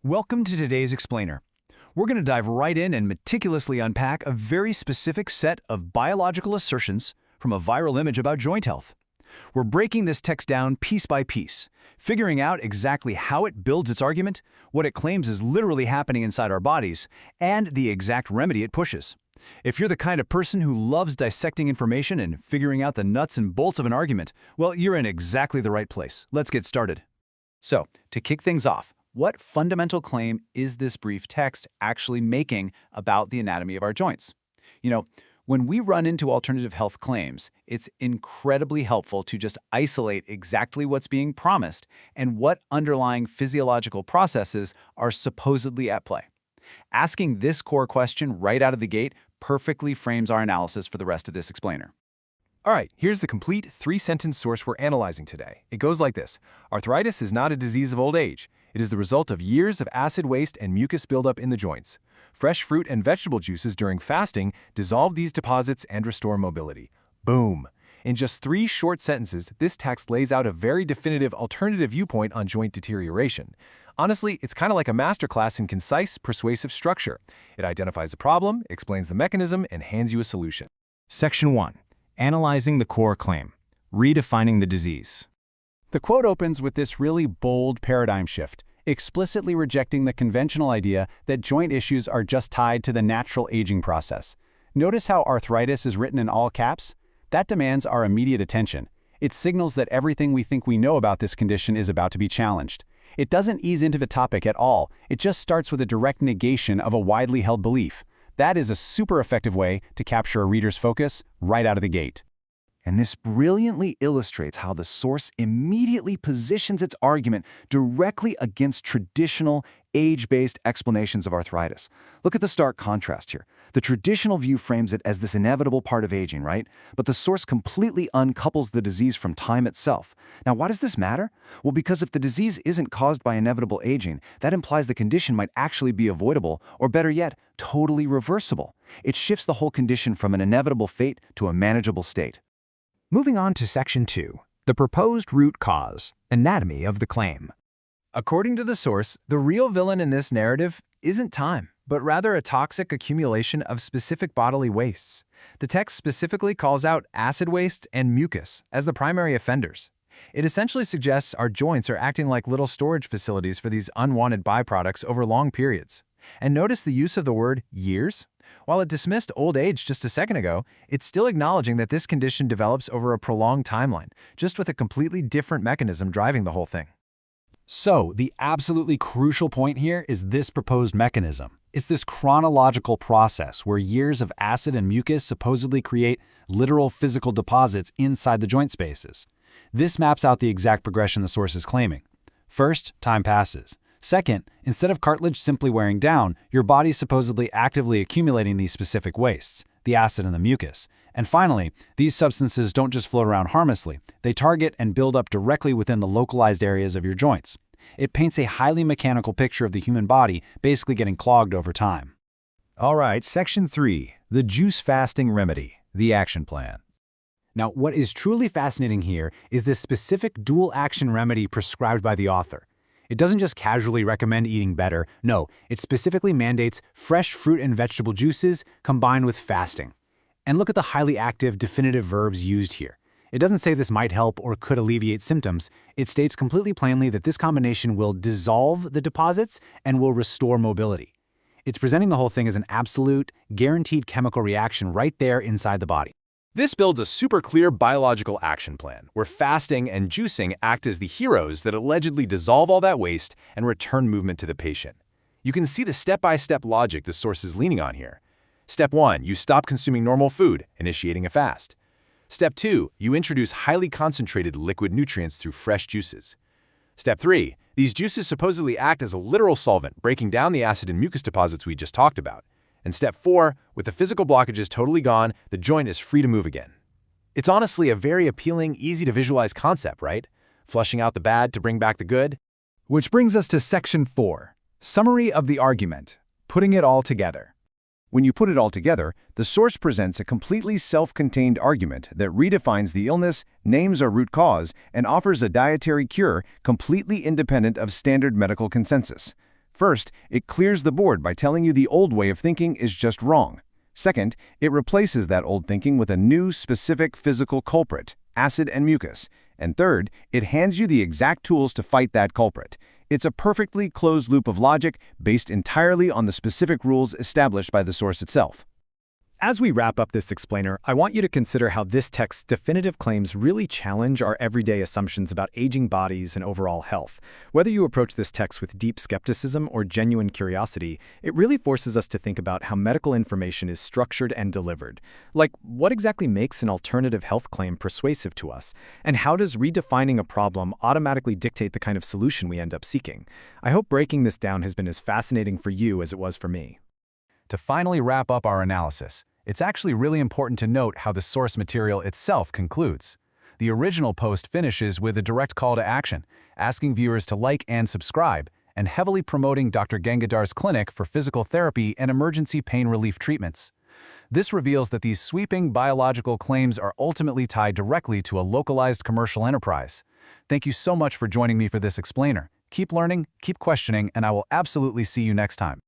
Welcome to today's explainer. We're going to dive right in and meticulously unpack a very specific set of biological assertions from a viral image about joint health. We're breaking this text down piece by piece, figuring out exactly how it builds its argument, what it claims is literally happening inside our bodies, and the exact remedy it pushes. If you're the kind of person who loves dissecting information and figuring out the nuts and bolts of an argument, well, you're in exactly the right place. Let's get started. So, to kick things off, what fundamental claim is this brief text actually making about the anatomy of our joints? When we run into alternative health claims, it's incredibly helpful to just isolate exactly what's being promised and what underlying physiological processes are supposedly at play. Asking this core question right out of the gate perfectly frames our analysis for the rest of this explainer. All right, here's the complete three-sentence source we're analyzing today. It goes like this. Arthritis is not a disease of old age. It is the result of years of acid waste and mucus buildup in the joints. Fresh fruit and vegetable juices during fasting dissolve these deposits and restore mobility. Boom! In just 3 short sentences, this text lays out a very definitive alternative viewpoint on joint deterioration. Honestly, it's kind of like a masterclass in concise, persuasive structure. It identifies a problem, explains the mechanism, and hands you a solution. Section 1. Analyzing the core claim. Redefining the disease. The quote opens with this really bold paradigm shift, explicitly rejecting the conventional idea that joint issues are just tied to the natural aging process. Notice how arthritis is written in all caps? That demands our immediate attention. It signals that everything we think we know about this condition is about to be challenged. It doesn't ease into the topic at all. It just starts with a direct negation of a widely held belief. That is a super effective way to capture a reader's focus right out of the gate. And this brilliantly illustrates how the source immediately positions its argument directly against traditional, age-based explanations of arthritis. Look at the stark contrast here. The traditional view frames it as this inevitable part of aging, right? But the source completely uncouples the disease from time itself. Now, why does this matter? Well, because if the disease isn't caused by inevitable aging, that implies the condition might actually be avoidable, or better yet, totally reversible. It shifts the whole condition from an inevitable fate to a manageable state. Moving on to Section 2, the proposed root cause, anatomy of the claim. According to the source, the real villain in this narrative isn't time, but rather a toxic accumulation of specific bodily wastes. The text specifically calls out acid waste and mucus as the primary offenders. It essentially suggests our joints are acting like little storage facilities for these unwanted byproducts over long periods. And notice the use of the word years. While it dismissed old age just a second ago, it's still acknowledging that this condition develops over a prolonged timeline, just with a completely different mechanism driving the whole thing. So, the absolutely crucial point here is this proposed mechanism. It's this chronological process where years of acid and mucus supposedly create literal physical deposits inside the joint spaces. This maps out the exact progression the source is claiming. First, time passes. Second, instead of cartilage simply wearing down, your body's supposedly actively accumulating these specific wastes, the acid and the mucus. And finally, these substances don't just float around harmlessly, they target and build up directly within the localized areas of your joints. It paints a highly mechanical picture of the human body basically getting clogged over time. All right, Section 3, the juice fasting remedy, the action plan. Now, what is truly fascinating here is this specific dual action remedy prescribed by the author. It doesn't just casually recommend eating better. No, it specifically mandates fresh fruit and vegetable juices combined with fasting. And look at the highly active, definitive verbs used here. It doesn't say this might help or could alleviate symptoms. It states completely plainly that this combination will dissolve the deposits and will restore mobility. It's presenting the whole thing as an absolute, guaranteed chemical reaction right there inside the body. This builds a super clear biological action plan, where fasting and juicing act as the heroes that allegedly dissolve all that waste and return movement to the patient. You can see the step-by-step logic the source is leaning on here. Step 1, you stop consuming normal food, initiating a fast. Step 2, you introduce highly concentrated liquid nutrients through fresh juices. Step 3, these juices supposedly act as a literal solvent, breaking down the acid and mucus deposits we just talked about. And step 4, with the physical blockages totally gone, the joint is free to move again. It's honestly a very appealing, easy-to-visualize concept, right? Flushing out the bad to bring back the good. Which brings us to Section 4, summary of the argument, putting it all together. When you put it all together, the source presents a completely self-contained argument that redefines the illness, names a root cause, and offers a dietary cure completely independent of standard medical consensus. First, it clears the board by telling you the old way of thinking is just wrong. Second, it replaces that old thinking with a new, specific physical culprit, acid and mucus. And third, it hands you the exact tools to fight that culprit. It's a perfectly closed loop of logic based entirely on the specific rules established by the source itself. As we wrap up this explainer, I want you to consider how this text's definitive claims really challenge our everyday assumptions about aging bodies and overall health. Whether you approach this text with deep skepticism or genuine curiosity, it really forces us to think about how medical information is structured and delivered. Like, what exactly makes an alternative health claim persuasive to us? And how does redefining a problem automatically dictate the kind of solution we end up seeking? I hope breaking this down has been as fascinating for you as it was for me. To finally wrap up our analysis, it's actually really important to note how the source material itself concludes. The original post finishes with a direct call to action, asking viewers to like and subscribe, and heavily promoting Dr. Gangadhar's clinic for physical therapy and emergency pain relief treatments. This reveals that these sweeping biological claims are ultimately tied directly to a localized commercial enterprise. Thank you so much for joining me for this explainer. Keep learning, keep questioning, and I will absolutely see you next time.